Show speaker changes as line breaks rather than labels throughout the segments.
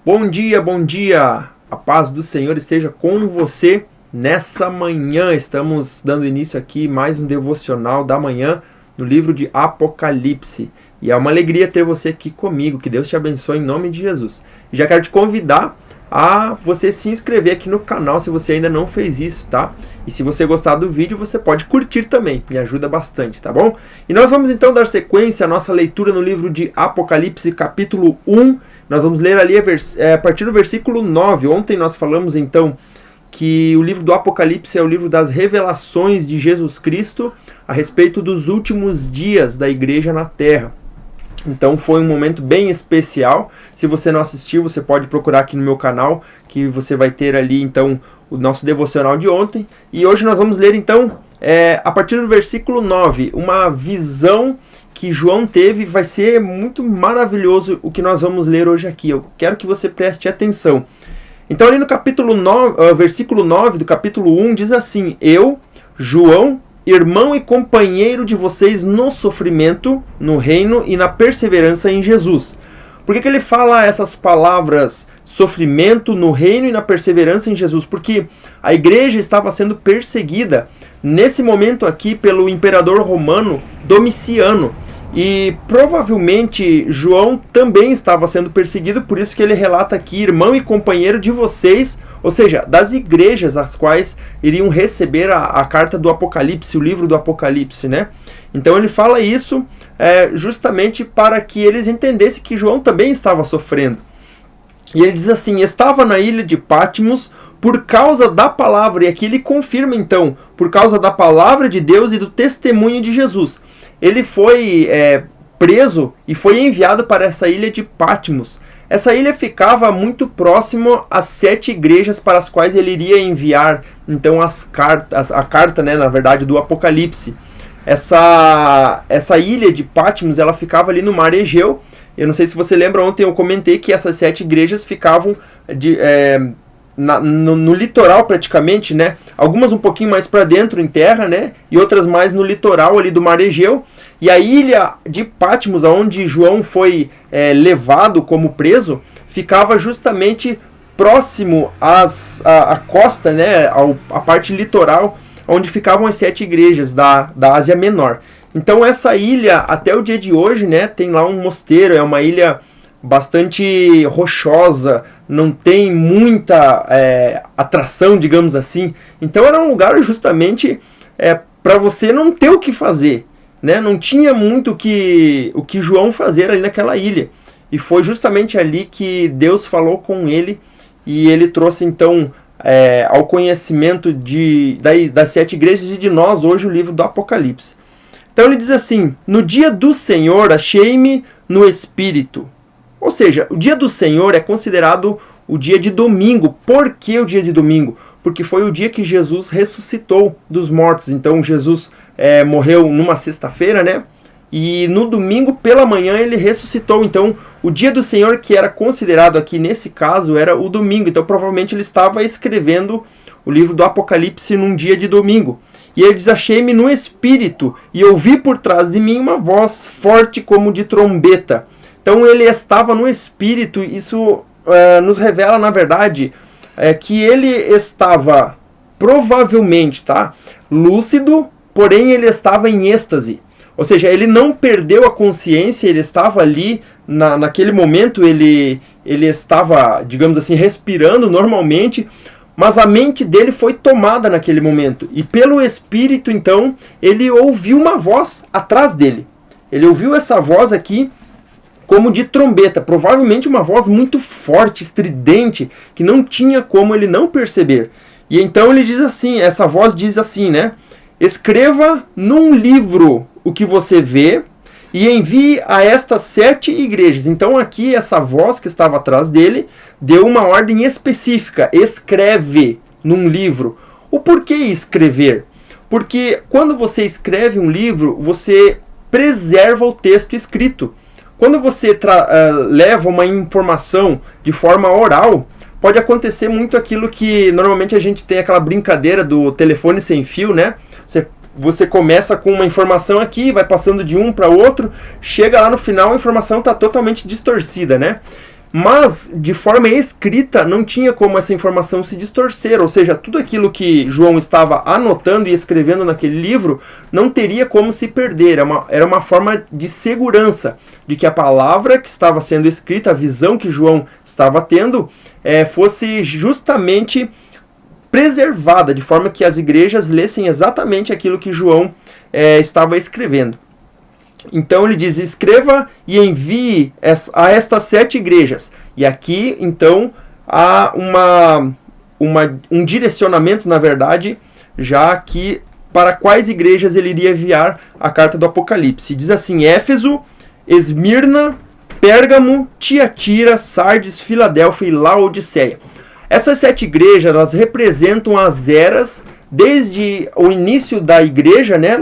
Bom dia, bom dia! A paz do Senhor esteja com você nessa manhã. Estamos dando início aqui mais um devocional da manhã no livro de Apocalipse. E é uma alegria ter você aqui comigo. Que Deus te abençoe em nome de Jesus. E já quero te convidar a você se inscrever aqui no canal se você ainda não fez isso, tá? E se você gostar do vídeo, você pode curtir também, me ajuda bastante, tá bom? E nós vamos então dar sequência à nossa leitura no livro de Apocalipse, capítulo 1. Nós vamos ler ali a partir do versículo 9. Ontem nós falamos então que o livro do Apocalipse é o livro das revelações de Jesus Cristo a respeito dos últimos dias da igreja na Terra. Então foi um momento bem especial. Se você não assistiu, você pode procurar aqui no meu canal, que você vai ter ali então o nosso devocional de ontem. E hoje nós vamos ler então, a partir do versículo 9, uma visão que João teve. Vai ser muito maravilhoso o que nós vamos ler hoje aqui. Eu quero que você preste atenção. Então ali no capítulo 9, versículo 9 do capítulo 1 diz assim: Eu, João, irmão e companheiro de vocês no sofrimento, no reino e na perseverança em Jesus. Por que ele fala essas palavras, sofrimento, no reino e na perseverança em Jesus? Porque a igreja estava sendo perseguida nesse momento aqui pelo imperador romano Domiciano. E provavelmente João também estava sendo perseguido, por isso que ele relata aqui, irmão e companheiro de vocês, ou seja, das igrejas as quais iriam receber a carta do Apocalipse, o livro do Apocalipse, né? Então ele fala isso justamente para que eles entendessem que João também estava sofrendo. E ele diz assim: estava na ilha de Patmos por causa da palavra, e aqui ele confirma então, por causa da palavra de Deus e do testemunho de Jesus. Ele foi preso e foi enviado para essa ilha de Patmos. Essa ilha ficava muito próximo às 7 igrejas para as quais ele iria enviar então a carta, né, na verdade, do Apocalipse. Essa ilha de Patmos, ela ficava ali no Mar Egeu. Eu não sei se você lembra, ontem eu comentei que essas 7 igrejas ficavam no litoral praticamente, né? Algumas um pouquinho mais para dentro em terra, né? E outras mais no litoral ali do Mar Egeu. E a ilha de Patmos, onde João foi levado como preso, ficava justamente próximo à costa, né? A parte litoral, onde ficavam as 7 igrejas da Ásia Menor. Então essa ilha, até o dia de hoje, né? Tem lá um mosteiro, é uma ilha bastante rochosa, não tem muita atração, digamos assim. Então era um lugar justamente para você não ter o que fazer, né? Não tinha muito o que João fazer ali naquela ilha. E foi justamente ali que Deus falou com ele, e ele trouxe então ao conhecimento das 7 igrejas e de nós hoje o livro do Apocalipse. Então ele diz assim: no dia do Senhor achei-me no Espírito. Ou seja, o dia do Senhor é considerado o dia de domingo. Por que o dia de domingo? Porque foi o dia que Jesus ressuscitou dos mortos. Então Jesus morreu numa sexta-feira, né? E no domingo pela manhã ele ressuscitou. Então o dia do Senhor, que era considerado aqui nesse caso, era o domingo. Então provavelmente ele estava escrevendo o livro do Apocalipse num dia de domingo. E ele diz: achei-me no Espírito e ouvi por trás de mim uma voz forte como de trombeta. Então ele estava no Espírito. Isso nos revela, na verdade, que ele estava provavelmente, lúcido, porém ele estava em êxtase. Ou seja, ele não perdeu a consciência, ele estava ali, naquele momento ele estava, digamos assim, respirando normalmente, mas a mente dele foi tomada naquele momento. E pelo Espírito, então, ele ouviu uma voz atrás dele. Ele ouviu essa voz aqui como de trombeta, provavelmente uma voz muito forte, estridente, que não tinha como ele não perceber. E então ele diz assim, essa voz diz assim, né? Escreva num livro o que você vê e envie a estas 7 igrejas. Então aqui essa voz que estava atrás dele deu uma ordem específica: escreve num livro. O porquê escrever? Porque quando você escreve um livro, você preserva o texto escrito. Quando você leva uma informação de forma oral, pode acontecer muito aquilo que normalmente a gente tem aquela brincadeira do telefone sem fio, né? Você começa com uma informação aqui, vai passando de um para outro, chega lá no final a informação está totalmente distorcida, né? Mas, de forma escrita, não tinha como essa informação se distorcer, ou seja, tudo aquilo que João estava anotando e escrevendo naquele livro não teria como se perder. Era uma forma de segurança, de que a palavra que estava sendo escrita, a visão que João estava tendo, fosse justamente preservada, de forma que as igrejas lessem exatamente aquilo que João estava escrevendo. Então ele diz: escreva e envie a estas 7 igrejas. E aqui, então, há um direcionamento, na verdade, já que para quais igrejas ele iria enviar a carta do Apocalipse. Diz assim: Éfeso, Esmirna, Pérgamo, Tiatira, Sardes, Filadélfia e Laodiceia. Essas 7 igrejas, elas representam as eras desde o início da igreja, né,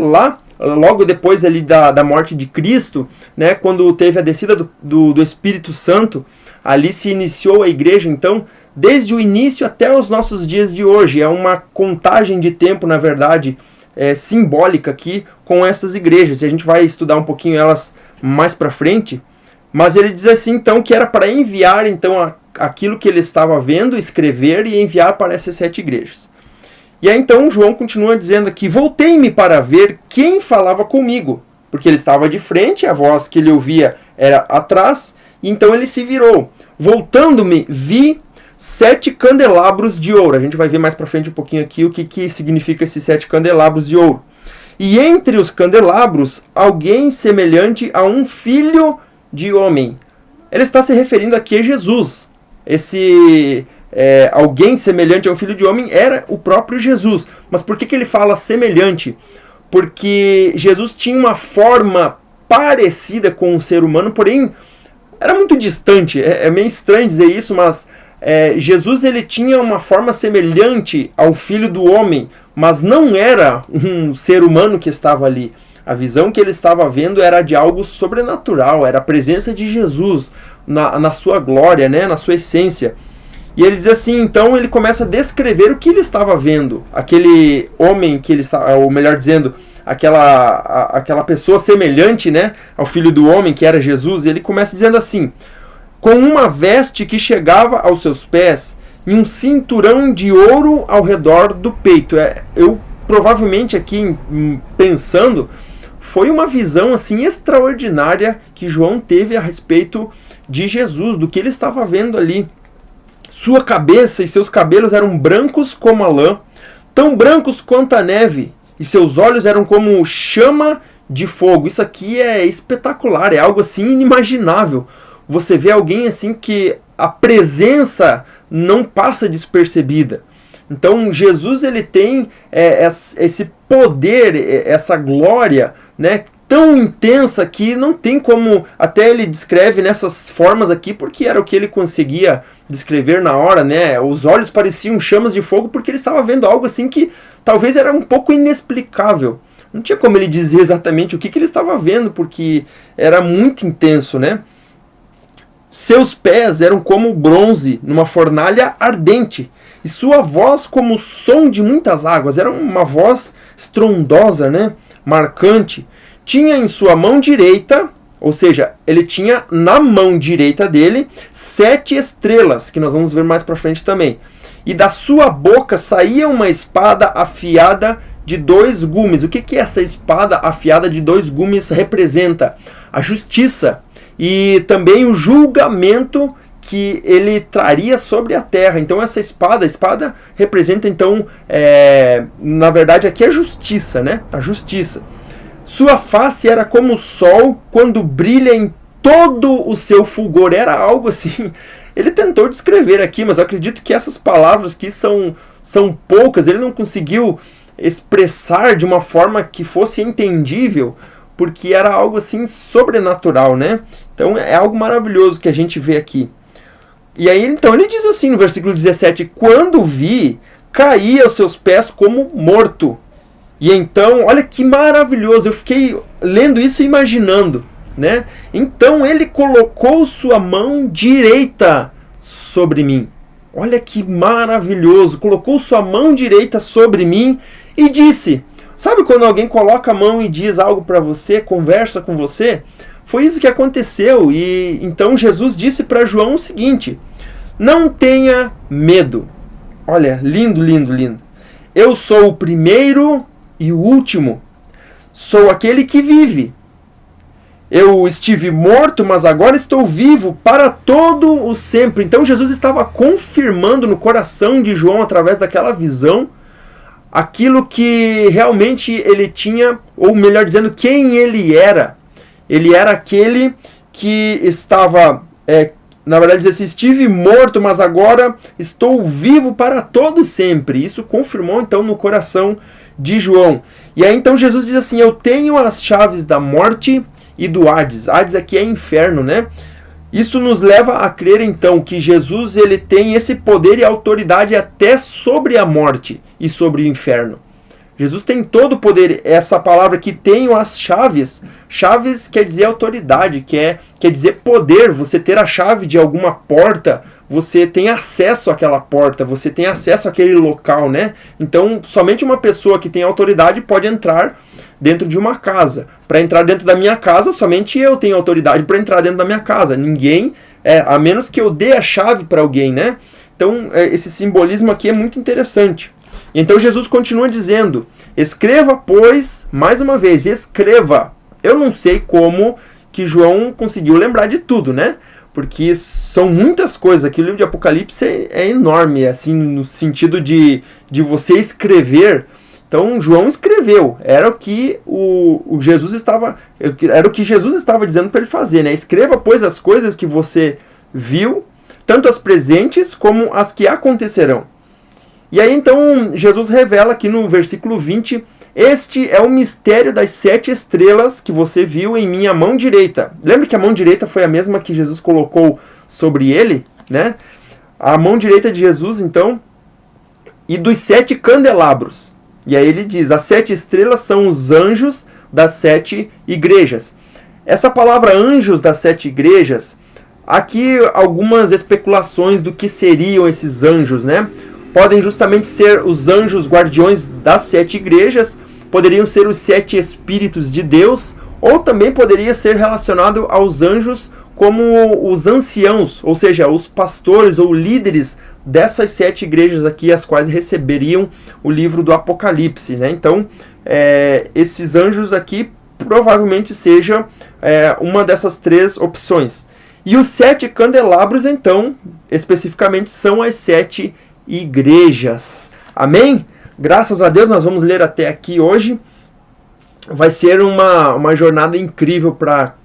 logo depois ali da morte de Cristo, né, quando teve a descida do Espírito Santo, ali se iniciou a igreja. Então, desde o início até os nossos dias de hoje, é uma contagem de tempo, na verdade, simbólica aqui com essas igrejas. E a gente vai estudar um pouquinho elas mais para frente, mas ele diz assim, então, que era para enviar então aquilo que ele estava vendo, escrever e enviar para essas 7 igrejas. E aí então João continua dizendo aqui: voltei-me para ver quem falava comigo, porque ele estava de frente, a voz que ele ouvia era atrás, e então ele se virou. Voltando-me, vi 7 candelabros de ouro. A gente vai ver mais para frente um pouquinho aqui o que significa esses 7 candelabros de ouro. E entre os candelabros, alguém semelhante a um filho de homem. Ele está se referindo aqui a Jesus. Esse alguém semelhante a um filho de homem era o próprio Jesus. Mas por que ele fala semelhante? Porque Jesus tinha uma forma parecida com um ser humano, porém era muito distante. É meio estranho dizer isso, mas Jesus ele tinha uma forma semelhante ao filho do homem, mas não era um ser humano que estava ali. A visão que ele estava vendo era de algo sobrenatural, era a presença de Jesus na sua glória, né, na sua essência. E ele diz assim, então ele começa a descrever o que ele estava vendo. Aquele homem que ele estava, ou melhor dizendo, aquela pessoa semelhante, né, ao filho do homem, que era Jesus. E ele começa dizendo assim: com uma veste que chegava aos seus pés e um cinturão de ouro ao redor do peito. Eu provavelmente aqui pensando, foi uma visão assim extraordinária que João teve a respeito de Jesus, do que ele estava vendo ali. Sua cabeça e seus cabelos eram brancos como a lã, tão brancos quanto a neve, e seus olhos eram como chama de fogo. Isso aqui é espetacular, é algo assim inimaginável. Você vê alguém assim que a presença não passa despercebida. Então Jesus ele tem esse poder, essa glória, né, tão intensa que não tem como, até ele descreve nessas formas aqui, porque era o que ele conseguia descrever na hora, né? Os olhos pareciam chamas de fogo, porque ele estava vendo algo assim que talvez era um pouco inexplicável. Não tinha como ele dizer exatamente o que ele estava vendo, porque era muito intenso, né? Seus pés eram como bronze numa fornalha ardente, e sua voz como o som de muitas águas. Era uma voz estrondosa, né? Marcante. Tinha em sua mão direita, ou seja, ele tinha na mão direita dele 7 estrelas, que nós vamos ver mais para frente também. E da sua boca saía uma espada afiada de 2 gumes. O que essa espada afiada de 2 gumes representa? A justiça e também o julgamento que ele traria sobre a terra. Então essa espada representa então, na verdade aqui a justiça, né? A justiça. Sua face era como o sol quando brilha em todo o seu fulgor. Era algo assim. Ele tentou descrever aqui, mas eu acredito que essas palavras aqui são poucas. Ele não conseguiu expressar de uma forma que fosse entendível, porque era algo assim sobrenatural, né? Então é algo maravilhoso que a gente vê aqui. E aí então ele diz assim no versículo 17: quando vi, caí aos seus pés como morto. E então, olha que maravilhoso, eu fiquei lendo isso e imaginando, né? Então ele colocou sua mão direita sobre mim. Olha que maravilhoso, colocou sua mão direita sobre mim e disse... Sabe quando alguém coloca a mão e diz algo para você, conversa com você? foi isso que aconteceu. E então Jesus disse para João o seguinte: não tenha medo. Olha, lindo, lindo, lindo. Eu sou o primeiro e o último. Sou aquele que vive. Eu estive morto, mas agora estou vivo para todo o sempre. Então Jesus estava confirmando no coração de João, através daquela visão, aquilo que realmente ele tinha, ou melhor dizendo, quem ele era. Ele era aquele que estava, na verdade, diz assim, estive morto, mas agora estou vivo para todo sempre. Isso confirmou então no coração de João. E aí então Jesus diz assim: eu tenho as chaves da morte e do Hades. Hades aqui é inferno, né? Isso nos leva a crer então que Jesus ele tem esse poder e autoridade até sobre a morte e sobre o inferno. Jesus tem todo o poder. Essa palavra que tenho as chaves. Chaves quer dizer autoridade, quer dizer poder. Você ter a chave de alguma porta, você tem acesso àquela porta, você tem acesso àquele local, né? Então, somente uma pessoa que tem autoridade pode entrar dentro de uma casa. Para entrar dentro da minha casa, somente eu tenho autoridade para entrar dentro da minha casa. Ninguém, a menos que eu dê a chave para alguém, né? Então, esse simbolismo aqui é muito interessante. Então Jesus continua dizendo: escreva, pois, mais uma vez, escreva. Eu não sei como que João conseguiu lembrar de tudo, né? Porque são muitas coisas. Aqui o livro de Apocalipse é enorme, assim, no sentido de você escrever. Então João escreveu, era o que Jesus estava dizendo para ele fazer, né? Escreva, pois, as coisas que você viu, tanto as presentes como as que acontecerão. E aí então Jesus revela aqui no versículo 20: este é o mistério das 7 estrelas que você viu em minha mão direita. Lembra que a mão direita foi a mesma que Jesus colocou sobre ele, né? A mão direita de Jesus, então, e dos 7 candelabros. E aí ele diz: as 7 estrelas são os anjos das 7 igrejas. Essa palavra anjos das 7 igrejas, aqui algumas especulações do que seriam esses anjos, né? Podem justamente ser os anjos guardiões das 7 igrejas, poderiam ser os 7 espíritos de Deus, ou também poderia ser relacionado aos anjos como os anciãos, ou seja, os pastores ou líderes dessas 7 igrejas aqui, as quais receberiam o livro do Apocalipse, né? Então, esses anjos aqui provavelmente seja uma dessas 3 opções. E os 7 candelabros, então, especificamente, são as 7 igrejas. Amém? Graças a Deus nós vamos ler até aqui hoje. Vai ser uma jornada incrível para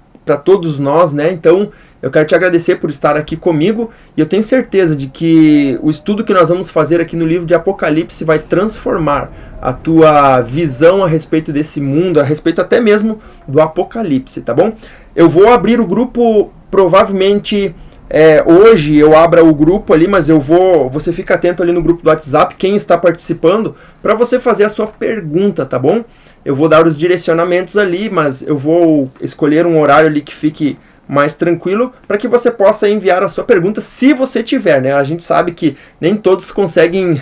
todos nós, né? Então eu quero te agradecer por estar aqui comigo, e eu tenho certeza de que o estudo que nós vamos fazer aqui no livro de Apocalipse vai transformar a tua visão a respeito desse mundo, a respeito até mesmo do Apocalipse, tá bom? Eu vou abrir o grupo provavelmente hoje. Eu abro o grupo ali, mas você fica atento ali no grupo do WhatsApp, quem está participando, para você fazer a sua pergunta, tá bom? Eu vou dar os direcionamentos ali, mas eu vou escolher um horário ali que fique mais tranquilo, para que você possa enviar a sua pergunta, se você tiver, né? A gente sabe que nem todos conseguem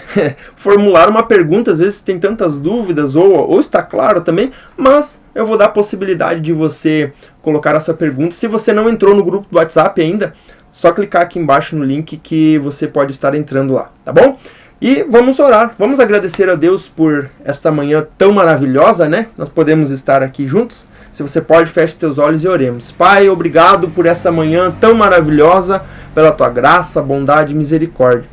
formular uma pergunta, às vezes tem tantas dúvidas, ou está claro também, mas eu vou dar a possibilidade de você colocar a sua pergunta. Se você não entrou no grupo do WhatsApp ainda, só clicar aqui embaixo no link que você pode estar entrando lá, tá bom? E vamos orar, vamos agradecer a Deus por esta manhã tão maravilhosa, né? Nós podemos estar aqui juntos. Se você pode, feche teus olhos e oremos. Pai, obrigado por essa manhã tão maravilhosa, pela tua graça, bondade e misericórdia.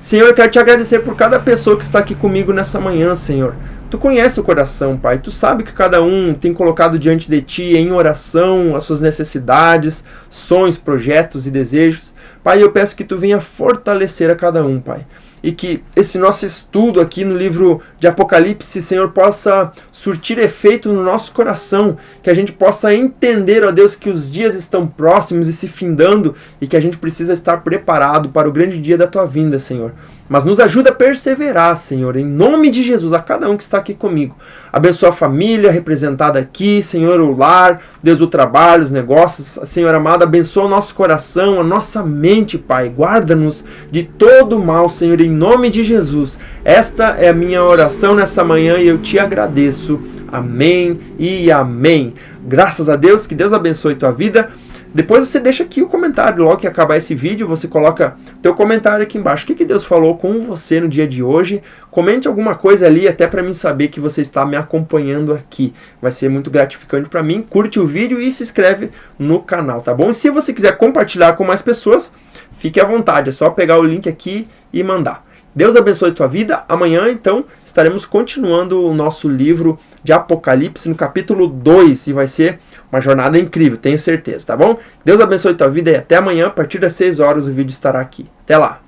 Senhor, eu quero te agradecer por cada pessoa que está aqui comigo nessa manhã, Senhor. Tu conhece o coração, Pai. Tu sabe que cada um tem colocado diante de Ti em oração as suas necessidades, sonhos, projetos e desejos. Pai, eu peço que Tu venha fortalecer a cada um, Pai. E que esse nosso estudo aqui no livro de Apocalipse, Senhor, possa surtir efeito no nosso coração. Que a gente possa entender, ó Deus, que os dias estão próximos e se findando, e que a gente precisa estar preparado para o grande dia da Tua vinda, Senhor. Mas nos ajuda a perseverar, Senhor, em nome de Jesus, a cada um que está aqui comigo. Abençoa a família representada aqui, Senhor, o lar, Deus, o trabalho, os negócios. Senhor amado, abençoa o nosso coração, a nossa mente, Pai. Guarda-nos de todo mal, Senhor, em nome de Jesus. Esta é a minha oração nessa manhã e eu te agradeço. Amém e amém. Graças a Deus, que Deus abençoe tua vida. Depois você deixa aqui o comentário, logo que acabar esse vídeo, você coloca teu comentário aqui embaixo. O que Deus falou com você no dia de hoje? Comente alguma coisa ali, até para mim saber que você está me acompanhando aqui. Vai ser muito gratificante para mim. Curte o vídeo e se inscreve no canal, tá bom? E se você quiser compartilhar com mais pessoas, fique à vontade. É só pegar o link aqui e mandar. Deus abençoe a tua vida. Amanhã, então, estaremos continuando o nosso livro de Apocalipse no capítulo 2. E vai ser uma jornada incrível, tenho certeza, tá bom? Deus abençoe a tua vida e até amanhã, a partir das 6 horas, o vídeo estará aqui. Até lá!